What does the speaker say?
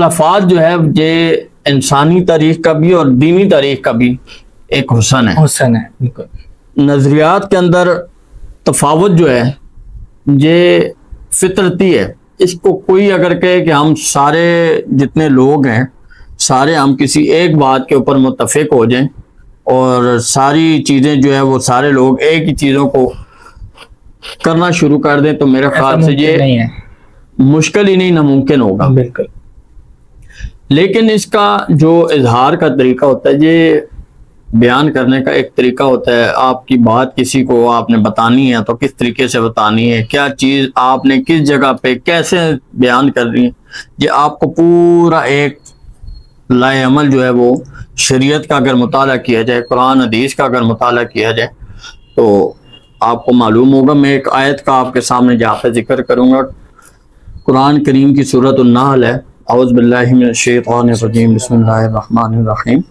الفاظ جو ہے یہ انسانی تاریخ کا بھی اور دینی تاریخ کا بھی ایک حسن ہے. حسن ہے بالکل. نظریات کے اندر تفاوت جو ہے یہ فطرتی ہے. اس کو کوئی اگر کہے کہ ہم سارے جتنے لوگ ہیں سارے ہم کسی ایک بات کے اوپر متفق ہو جائیں اور ساری چیزیں جو ہے وہ سارے لوگ ایک ہی چیزوں کو کرنا شروع کر دیں تو میرے خیال سے یہ نہیں ہے مشکل ہی نہیں ناممکن ہوگا. بالکل. لیکن اس کا جو اظہار کا طریقہ ہوتا ہے یہ بیان کرنے کا ایک طریقہ ہوتا ہے. آپ کی بات کسی کو آپ نے بتانی ہے تو کس طریقے سے بتانی ہے, کیا چیز آپ نے کس جگہ پہ کیسے بیان کر رہی ہے, یہ آپ کو پورا ایک لائے عمل جو ہے وہ شریعت کا اگر مطالعہ کیا جائے, قرآن حدیث کا اگر مطالعہ کیا جائے تو آپ کو معلوم ہوگا. میں ایک آیت کا آپ کے سامنے جہاں پہ ذکر کروں گا, قرآن کریم کی سورۃ النحل ہے. اعوذ باللہ من الشیطان الرجیم, بسم اللہ الرحمن الرحیم.